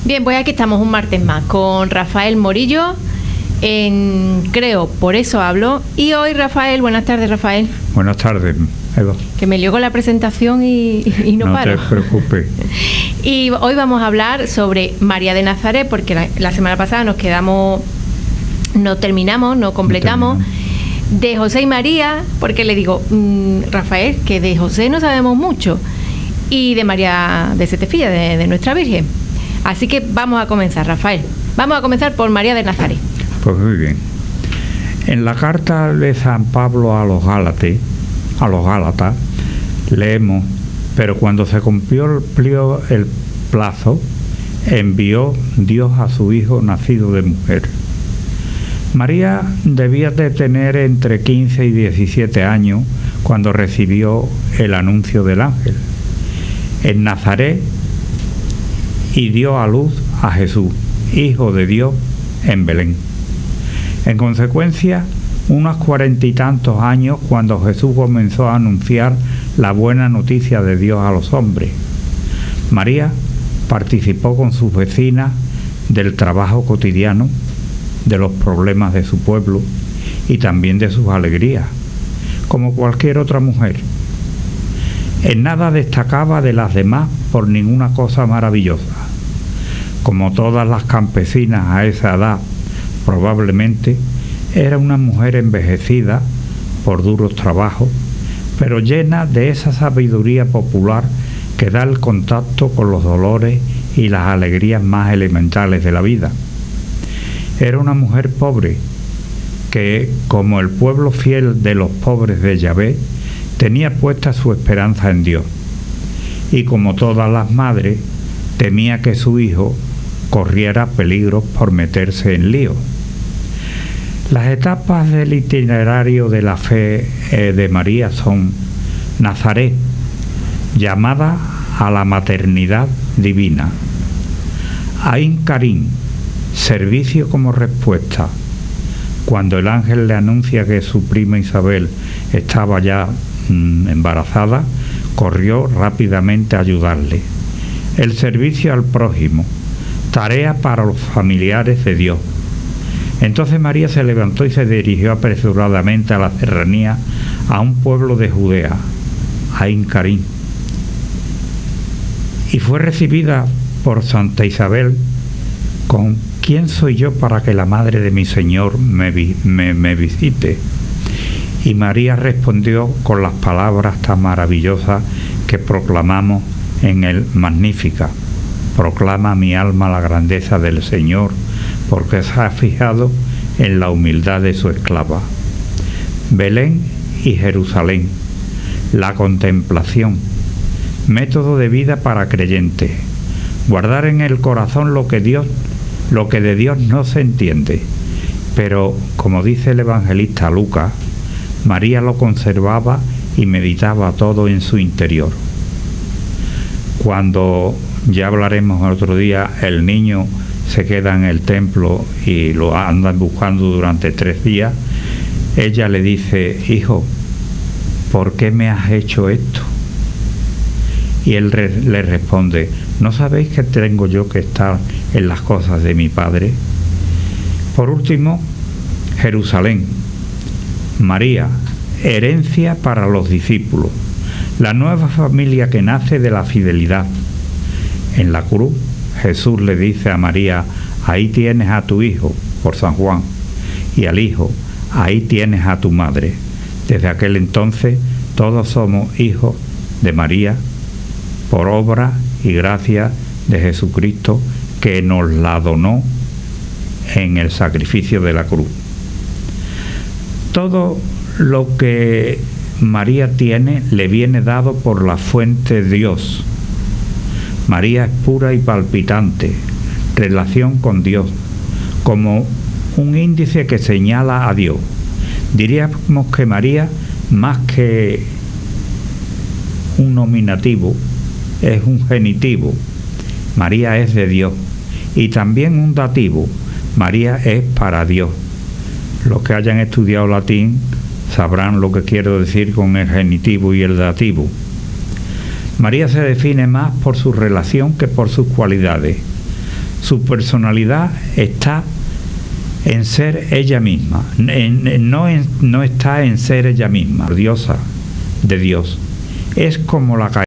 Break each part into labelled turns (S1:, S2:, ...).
S1: Bien, pues aquí estamos un martes más con Rafael Morillo en Creo, por eso hablo. Y hoy, Rafael, buenas tardes, Rafael.
S2: Buenas tardes, Eva.
S1: Que me lió con la presentación y no paro.
S2: No te preocupes.
S1: Y hoy vamos a hablar sobre María de Nazaret, porque la semana pasada no completamos. De José y María, porque le digo, Rafael, que de José no sabemos mucho, y de María de Setefilla, de nuestra Virgen. Así que vamos a comenzar, Rafael. Vamos a comenzar por María de Nazaret.
S2: Pues muy bien. En la carta de San Pablo a los Gálatas, leemos: pero cuando se cumplió el plazo, envió Dios a su Hijo nacido de mujer. María debía de tener entre 15 y 17 años cuando recibió el anuncio del ángel en Nazaret, y dio a luz a Jesús, Hijo de Dios, en Belén. En consecuencia, unos 40 y tantos años cuando Jesús comenzó a anunciar la buena noticia de Dios a los hombres. María participó con sus vecinas del trabajo cotidiano, de los problemas de su pueblo y también de sus alegrías, como cualquier otra mujer. En nada destacaba de las demás por ninguna cosa maravillosa. Como todas las campesinas a esa edad, probablemente era una mujer envejecida por duros trabajos, pero llena de esa sabiduría popular que da el contacto con los dolores y las alegrías más elementales de la vida. Era una mujer pobre que, como el pueblo fiel de los pobres de Yahvé, tenía puesta su esperanza en Dios, y como todas las madres, temía que su hijo corriera peligro por meterse en lío. Las etapas del itinerario de la fe de María son: Nazaret, llamada a la maternidad divina; Ain Karim, servicio como respuesta. Cuando el ángel le anuncia que su prima Isabel estaba ya embarazada, corrió rápidamente a ayudarle. El servicio al prójimo, tarea para los familiares de Dios. Entonces María se levantó y se dirigió apresuradamente a la serranía, a un pueblo de Judea, Ain Karim, y fue recibida por Santa Isabel con: ¿quién soy yo para que la madre de mi Señor me visite? Y María respondió con las palabras tan maravillosas que proclamamos en el Magnífica: proclama mi alma la grandeza del Señor, porque se ha fijado en la humildad de su esclava. Belén y Jerusalén, la contemplación, método de vida para creyentes. Guardar en el corazón lo que de Dios no se entiende, pero, como dice el evangelista Lucas, María lo conservaba y meditaba todo en su interior. Cuando, ya hablaremos otro día, el niño se queda en el templo y lo andan buscando durante 3 días, ella le dice: hijo, ¿por qué me has hecho esto? Y él le responde: ¿no sabéis que tengo yo que estar en las cosas de mi Padre? Por último, Jerusalén. María, herencia para los discípulos, la nueva familia que nace de la fidelidad. En la cruz, Jesús le dice a María: ahí tienes a tu hijo, por San Juan, y al hijo: ahí tienes a tu madre. Desde aquel entonces, todos somos hijos de María, por obra y gracia de Jesucristo, que nos la donó en el sacrificio de la cruz. Todo lo que María tiene le viene dado por la fuente de Dios. María es pura y palpitante, relación con Dios, como un índice que señala a Dios. Diríamos que María, más que un nominativo, es un genitivo. María es de Dios. Y también un dativo: María es para Dios. Los que hayan estudiado latín sabrán lo que quiero decir con el genitivo y el dativo. María se define más por su relación que por sus cualidades. Su personalidad está en ser ella misma, no está en ser ella misma, diosa de Dios. Es como la caricia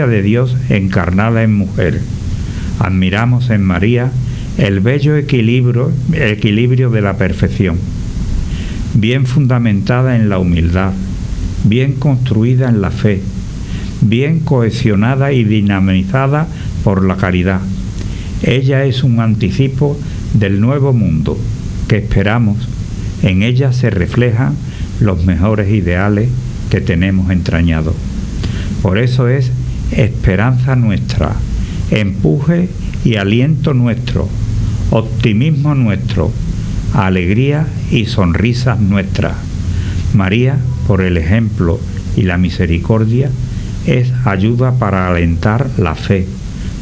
S2: de Dios encarnada en mujer. Admiramos en María el bello equilibrio de la perfección, bien fundamentada en la humildad, bien construida en la fe, bien cohesionada y dinamizada por la caridad. Ella es un anticipo del nuevo mundo que esperamos. En ella se reflejan los mejores ideales que tenemos entrañados. Por eso es esperanza nuestra, empuje y aliento nuestro, optimismo nuestro, alegría y sonrisas nuestras. María, por el ejemplo y la misericordia, es ayuda para alentar la fe,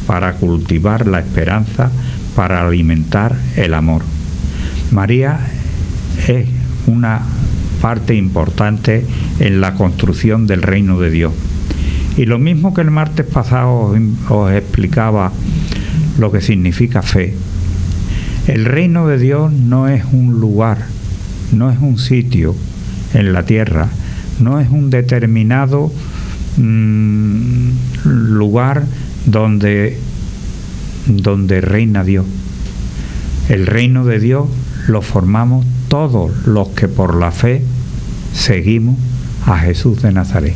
S2: para cultivar la esperanza, para alimentar el amor. María es una parte importante en la construcción del reino de Dios. Y lo mismo que el martes pasado os explicaba lo que significa fe. El reino de Dios no es un lugar, no es un sitio en la tierra, no es un determinado lugar donde reina Dios. El reino de Dios lo formamos todos los que por la fe seguimos a Jesús de Nazaret.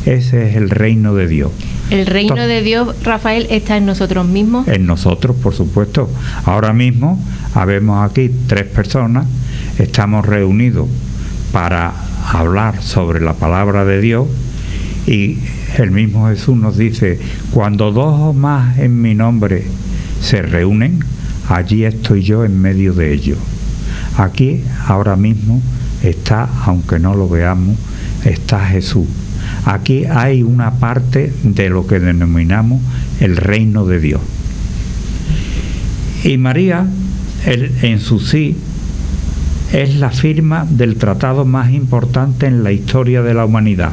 S2: Ese es el reino de Dios.
S1: El reino de Dios, Rafael, está en nosotros mismos.
S2: En nosotros, por supuesto. Ahora mismo habemos aquí 3 personas, estamos reunidos para hablar sobre la palabra de Dios, y el mismo Jesús nos dice: cuando 2 o más en mi nombre se reúnen, allí estoy yo en medio de ellos. Aquí ahora mismo está, aunque no lo veamos, está Jesús. Aquí hay una parte de lo que denominamos el reino de Dios. Y María, en su sí, es la firma del tratado más importante en la historia de la humanidad.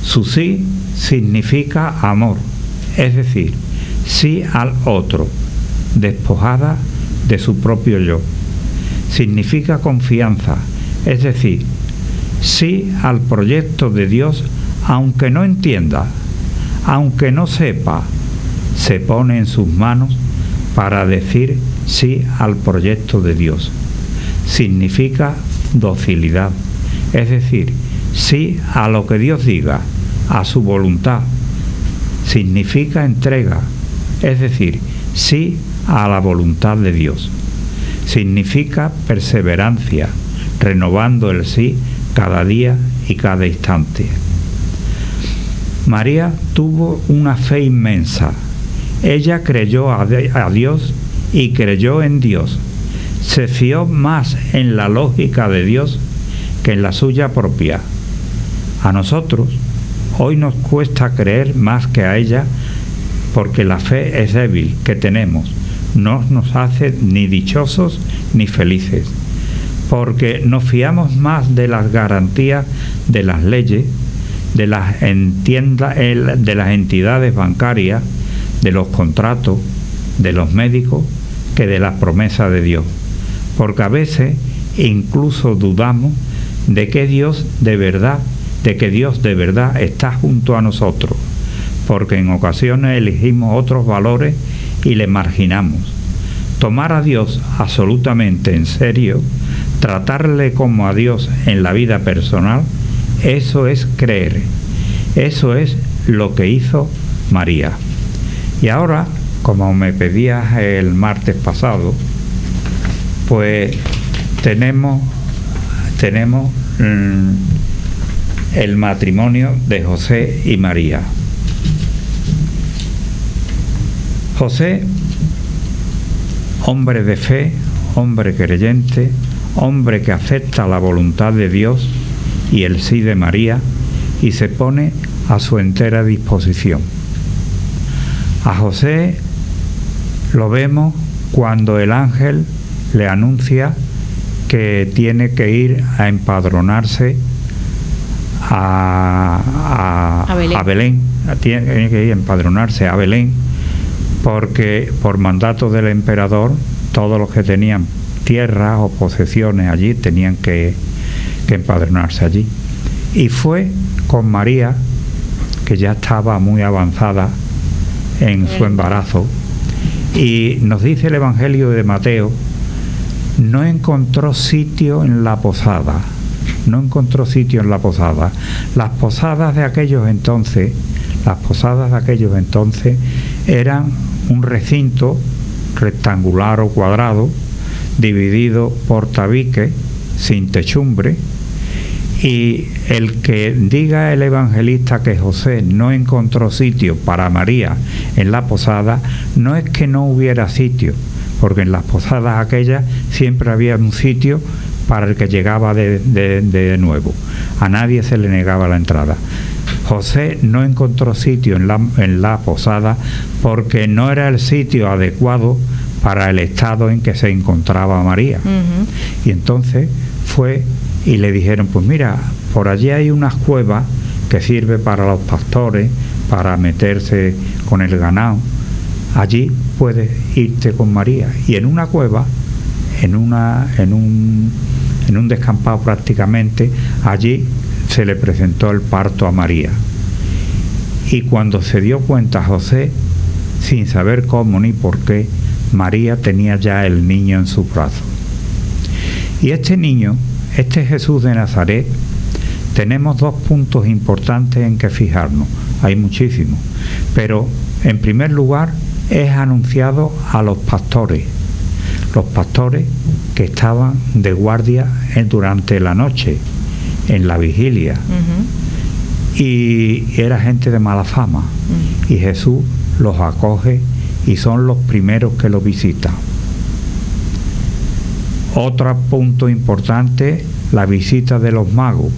S2: Su sí significa amor, es decir, sí al otro, despojada de su propio yo. Significa confianza, es decir, sí al proyecto de Dios, aunque no entienda, aunque no sepa, se pone en sus manos para decir sí al proyecto de Dios. Significa docilidad, es decir, sí a lo que Dios diga, a su voluntad. Significa entrega, es decir, sí a la voluntad de Dios. Significa perseverancia, renovando el sí cada día y cada instante. María tuvo una fe inmensa. Ella creyó a Dios y creyó en Dios. Se fió más en la lógica de Dios que en la suya propia. A nosotros hoy nos cuesta creer más que a ella, porque la fe es débil que tenemos. No nos hace ni dichosos ni felices, porque nos fiamos más de las garantías de las leyes, de las entidades bancarias, de los contratos, de los médicos, que de las promesas de Dios. Porque a veces incluso dudamos de que Dios de verdad está junto a nosotros, porque en ocasiones elegimos otros valores y le marginamos. Tomar a Dios absolutamente en serio, tratarle como a Dios en la vida personal, eso es creer. Eso es lo que hizo María. Y ahora, como me pedías el martes pasado, pues tenemos el matrimonio de José y María. José, hombre de fe, hombre creyente, hombre que acepta la voluntad de Dios y el sí de María y se pone a su entera disposición. A José lo vemos cuando el ángel le anuncia que tiene que ir a empadronarse a Belén. Tiene que ir a empadronarse a Belén porque por mandato del emperador todos los que tenían tierras o posesiones allí tenían que empadronarse allí. Y fue con María, que ya estaba muy avanzada en su embarazo, y nos dice el Evangelio de Mateo, no encontró sitio en la posada. Las posadas de aquellos entonces eran un recinto rectangular o cuadrado dividido por tabiques sin techumbre, y el que diga el evangelista que José no encontró sitio para María en la posada, no es que no hubiera sitio, porque en las posadas aquellas siempre había un sitio para el que llegaba de nuevo. A nadie se le negaba la entrada. José no encontró sitio en la posada porque no era el sitio adecuado para el estado en que se encontraba María. Y entonces fue y le dijeron, pues mira, por allí hay unas cuevas que sirve para los pastores, para meterse con el ganado. Allí puedes irte con María. Y en una cueva, en un descampado prácticamente, allí se le presentó el parto a María. Y cuando se dio cuenta José, sin saber cómo ni por qué, María tenía ya el niño en sus brazos. Y este niño, este Jesús de Nazaret, tenemos dos puntos importantes en que fijarnos. Hay muchísimos, pero en primer lugar es anunciado a los pastores que estaban de guardia durante la noche, en la vigilia. Y era gente de mala fama. Y Jesús los acoge y son los primeros que lo visitan. Otro punto importante, la visita de los magos.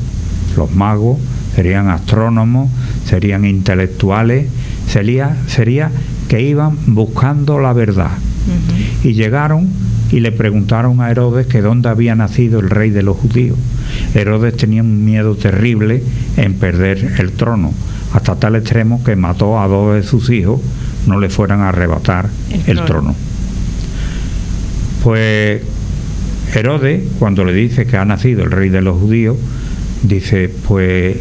S2: Los magos serían astrónomos, serían intelectuales, sería que iban buscando la verdad. Y llegaron y le preguntaron a Herodes que dónde había nacido el rey de los judíos. Herodes tenía un miedo terrible en perder el trono, hasta tal extremo que mató a 2 de sus hijos, no le fueran a arrebatar el trono. Pues Herodes, cuando le dice que ha nacido el rey de los judíos, dice, pues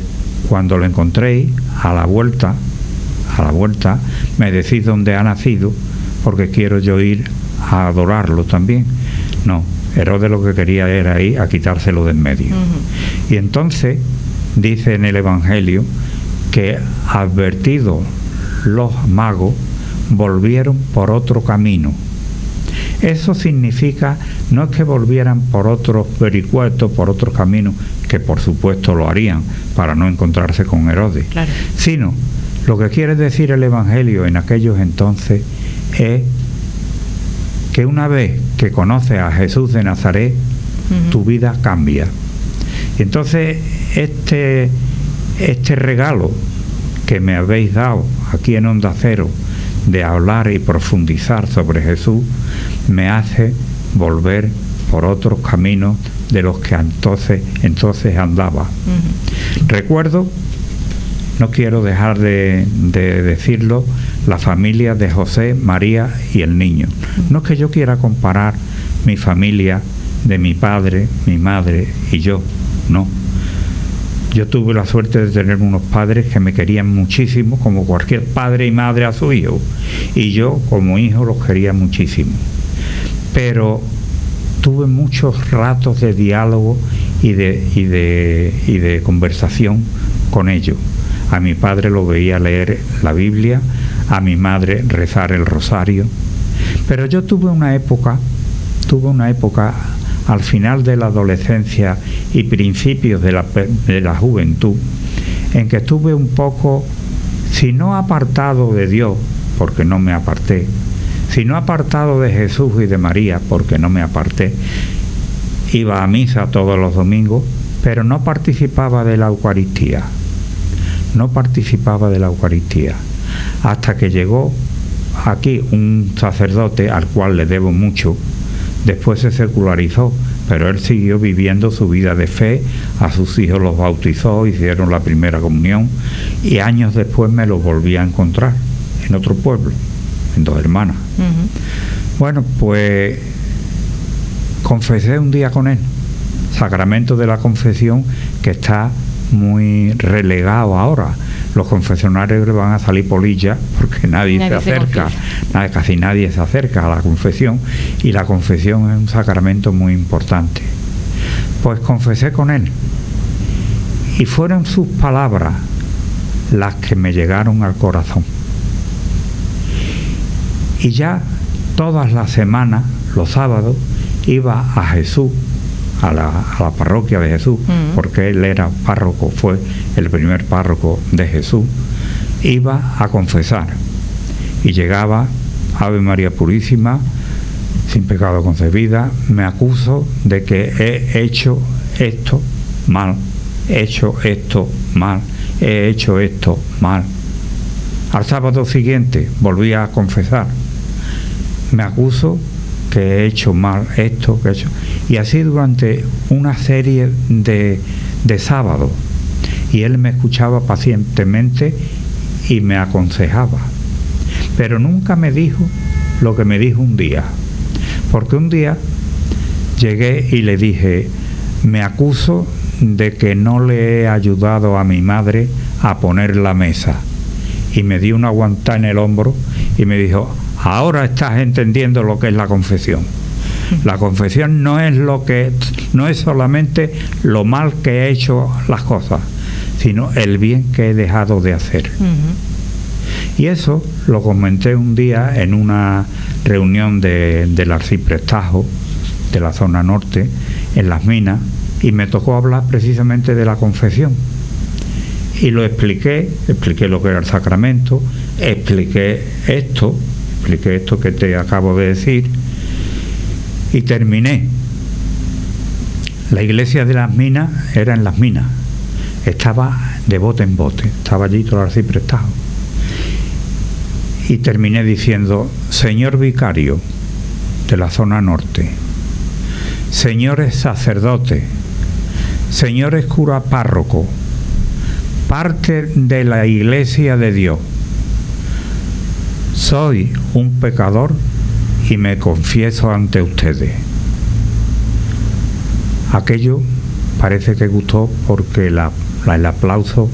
S2: cuando lo encontréis, a la vuelta, me decís dónde ha nacido, porque quiero yo ir a adorarlo también. No, Herodes lo que quería era ir a quitárselo de en medio. Y entonces dice en el Evangelio que advertidos los magos volvieron por otro camino. Eso significa no es que volvieran por otros vericuetos, por otros caminos, que por supuesto lo harían para no encontrarse con Herodes, claro, sino lo que quiere decir el Evangelio en aquellos entonces es que una vez que conoces a Jesús de Nazaret, tu vida cambia. Y entonces este regalo que me habéis dado aquí en Onda Cero de hablar y profundizar sobre Jesús me hace volver por otros caminos de los que entonces andaba. Recuerdo, no quiero dejar de decirlo, la familia de José, María y el niño. No es que yo quiera comparar mi familia de mi padre, mi madre y yo, no. Yo tuve la suerte de tener unos padres que me querían muchísimo, como cualquier padre y madre a su hijo, y yo como hijo los quería muchísimo. Pero tuve muchos ratos de diálogo y de conversación con ellos. A mi padre lo veía leer la Biblia, a mi madre rezar el rosario. Pero yo tuve una época al final de la adolescencia y principios de la juventud, en que estuve un poco, si no apartado de Dios, porque no me aparté, si no apartado de Jesús y de María, porque no me aparté, iba a misa todos los domingos, pero no participaba de la Eucaristía. No participaba de la Eucaristía. Hasta que llegó aquí un sacerdote al cual le debo mucho. Después se secularizó, pero él siguió viviendo su vida de fe. A sus hijos los bautizó, hicieron la primera comunión, y años después me los volví a encontrar en otro pueblo, en Dos Hermanas. Bueno, pues confesé un día con él, sacramento de la confesión, que está muy relegado ahora. Los confesionarios le van a salir polillas porque nadie se acerca, casi nadie se acerca a la confesión, y la confesión es un sacramento muy importante. Pues confesé con él, y fueron sus palabras las que me llegaron al corazón. Y ya todas las semanas, los sábados, iba a Jesús, a la parroquia de Jesús, porque él era párroco, fue el primer párroco de Jesús. Iba a confesar y llegaba: Ave María Purísima, sin pecado concebida, me acuso de que he hecho esto mal, he hecho esto mal, he hecho esto mal. Al sábado siguiente volví a confesar: me acuso que he hecho mal esto, que he hecho... Y así durante una serie de sábados. Y él me escuchaba pacientemente y me aconsejaba. Pero nunca me dijo lo que me dijo un día. Porque un día llegué y le dije: me acuso de que no le he ayudado a mi madre a poner la mesa. Y me dio una guantada en el hombro y me dijo: ahora estás entendiendo lo que es la confesión. La confesión no es solamente lo mal que he hecho las cosas, sino el bien que he dejado de hacer. Y eso lo comenté un día en una reunión del arciprestajo de la zona norte, en Las Minas, y me tocó hablar precisamente de la confesión. Y lo expliqué lo que era el sacramento, expliqué esto que te acabo de decir, y terminé. La iglesia de Las Minas era en Las Minas, estaba de bote en bote, estaba allí todo el arciprestajo, y terminé diciendo: señor vicario de la zona norte, señores sacerdotes, señores cura párroco, parte de la iglesia de Dios, soy un pecador y me confieso ante ustedes. Aquello parece que gustó, porque el aplauso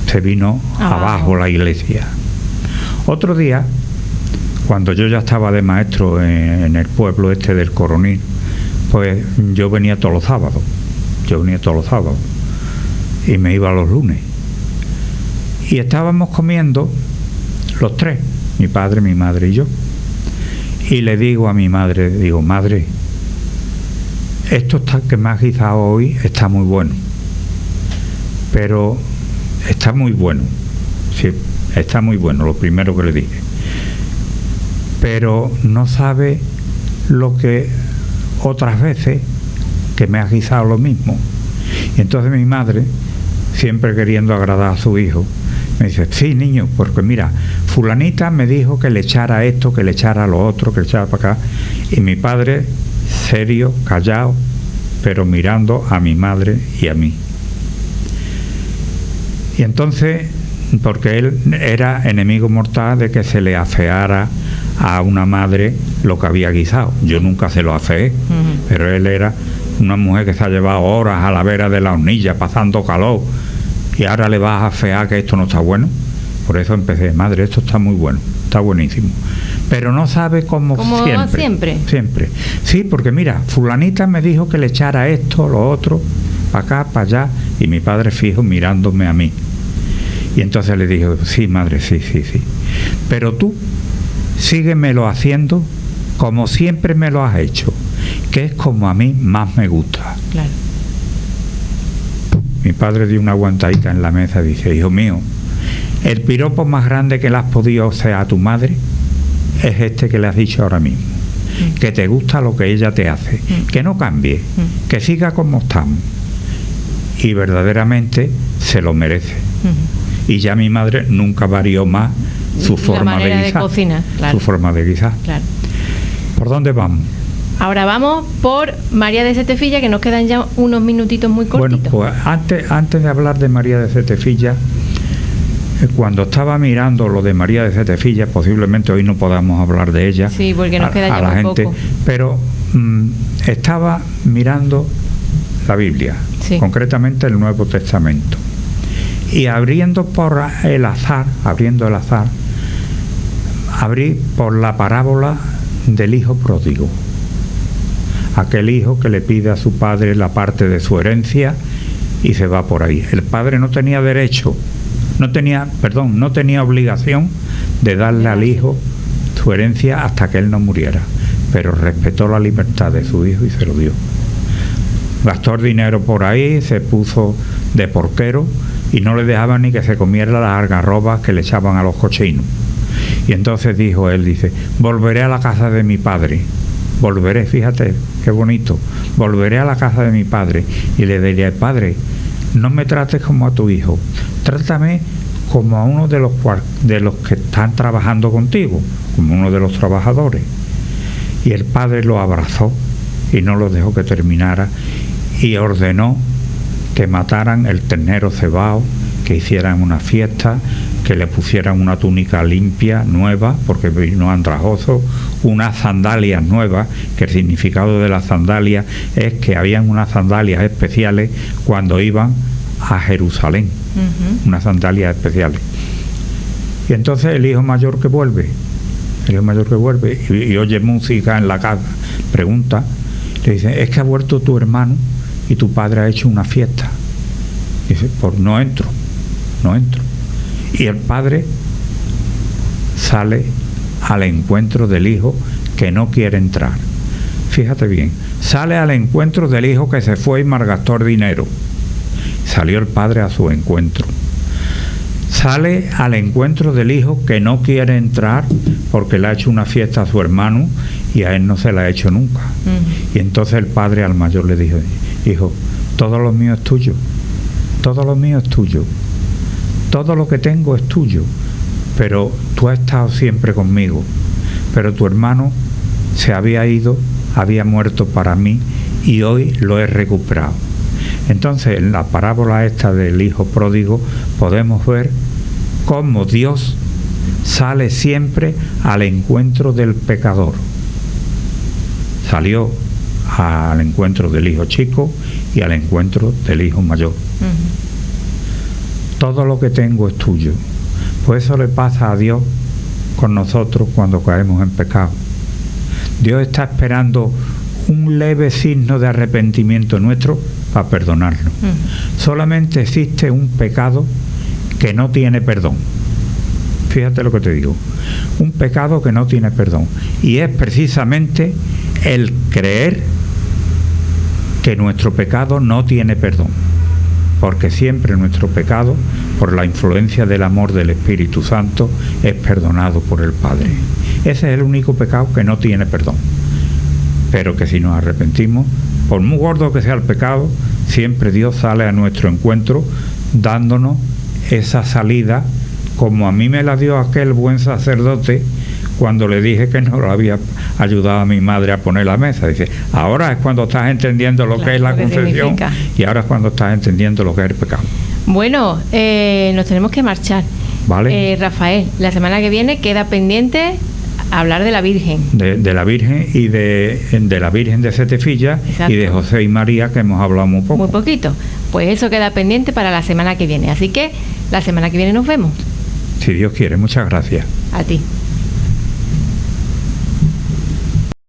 S2: se vino abajo la iglesia. Otro día, cuando yo ya estaba de maestro en el pueblo este del Coronil, pues yo venía todos los sábados. Y me iba los lunes. Y estábamos comiendo los tres, mi padre, mi madre y yo. Y le digo a mi madre, madre, esto que me has guisado hoy está muy bueno. Pero está muy bueno. Sí, está muy bueno, lo primero que le dije. Pero no sabe lo que otras veces que me has guisado lo mismo. Y entonces mi madre, siempre queriendo agradar a su hijo, me dice: sí, niño, porque mira, fulanita me dijo que le echara esto, que le echara lo otro, que le echara para acá. Y mi padre, serio, callado, pero mirando a mi madre y a mí. Y entonces, porque él era enemigo mortal de que se le afeara a una madre lo que había guisado. Yo nunca se lo afeé, pero él era una mujer que se ha llevado horas a la vera de la hornilla pasando calor, y ahora le vas a afear que esto no está bueno. Por eso empecé: madre, esto está muy bueno, está buenísimo. Pero no sabe cómo siempre. Sí, porque mira, fulanita me dijo que le echara esto, lo otro, para acá, para allá, y mi padre fijo mirándome a mí. Y entonces le dije: sí, madre, sí. Pero tú síguemelo haciendo como siempre me lo has hecho, que es como a mí más me gusta. Claro. Mi padre dio una aguantadita en la mesa y dice: hijo mío, el piropo más grande que le has podido hacer a tu madre es este que le has dicho ahora mismo. Que te gusta lo que ella te hace, que no cambie, que siga como estamos. Y verdaderamente se lo merece. Y ya mi madre nunca varió más su forma de guisar.
S1: Cocina, claro.
S2: Su forma de guisar.
S1: Claro.
S2: ¿Por dónde vamos?
S1: Ahora vamos por María de Setefilla, que nos quedan ya unos minutitos muy cortitos.
S2: Bueno, pues antes de hablar de María de Setefilla, cuando estaba mirando lo de María de Setefilla, posiblemente hoy no podamos hablar de ella.
S1: Sí, porque nos queda ya
S2: la
S1: muy
S2: gente,
S1: poco.
S2: pero estaba mirando la Biblia, sí, concretamente el Nuevo Testamento, y abriendo el azar, abrí por la parábola del hijo pródigo. Aquel hijo que le pide a su padre la parte de su herencia y se va por ahí. El padre no tenía obligación de darle al hijo su herencia hasta que él no muriera, pero respetó la libertad de su hijo y se lo dio. Gastó el dinero por ahí, se puso de porquero y no le dejaban ni que se comiera las algarrobas que le echaban a los cochinos. Y entonces dice, volveré a la casa de mi padre. Volveré, fíjate qué bonito, volveré a la casa de mi padre y le diré, padre, no me trates como a tu hijo, trátame como a uno de los que están trabajando contigo, como uno de los trabajadores. Y el padre lo abrazó y no lo dejó que terminara y ordenó que mataran el ternero cebado, que hicieran una fiesta, que le pusieran una túnica limpia, nueva, porque vino andrajoso, unas sandalias nuevas, que el significado de las sandalias es que habían unas sandalias especiales cuando iban a Jerusalén, unas sandalias especiales. Y entonces el hijo mayor que vuelve y oye música en la casa, pregunta, le dice, es que ha vuelto tu hermano y tu padre ha hecho una fiesta. Y dice, pues no entro. Y el padre sale al encuentro del hijo que no quiere entrar. Fíjate bien, sale al encuentro del hijo que se fue y malgastó el dinero. Salió el padre a su encuentro. Sale al encuentro del hijo que no quiere entrar porque le ha hecho una fiesta a su hermano y a él no se la ha hecho nunca. Y entonces el padre al mayor le dijo, hijo, todo lo mío es tuyo, todo lo mío es tuyo, todo lo que tengo es tuyo, pero tú has estado siempre conmigo, pero tu hermano se había ido, había muerto para mí y hoy lo he recuperado. Entonces en la parábola esta del hijo pródigo podemos ver cómo Dios sale siempre al encuentro del pecador. Salió al encuentro del hijo chico y al encuentro del hijo mayor. Todo lo que tengo es tuyo. Pues eso le pasa a Dios con nosotros cuando caemos en pecado. Dios está esperando un leve signo de arrepentimiento nuestro para perdonarnos. Solamente existe un pecado que no tiene perdón. Fíjate lo que te digo. Un pecado que no tiene perdón. Y es precisamente el creer que nuestro pecado no tiene perdón. Porque siempre nuestro pecado, por la influencia del amor del Espíritu Santo, es perdonado por el Padre. Ese es el único pecado que no tiene perdón. Pero que si nos arrepentimos, por muy gordo que sea el pecado, siempre Dios sale a nuestro encuentro dándonos esa salida, como a mí me la dio aquel buen sacerdote cuando le dije que no lo había ayudado a mi madre a poner la mesa. Dice, ahora es cuando estás entendiendo lo que es la confesión y ahora es cuando estás entendiendo lo que es el pecado.
S1: Bueno, nos tenemos que marchar.
S2: Vale.
S1: Rafael, la semana que viene queda pendiente hablar de la Virgen.
S2: De la Virgen y de la Virgen de Setefilla. Exacto. Y de José y María, que hemos hablado muy poco.
S1: Muy poquito. Pues eso queda pendiente para la semana que viene. Así que la semana que viene nos vemos.
S2: Si Dios quiere. Muchas gracias.
S1: A ti.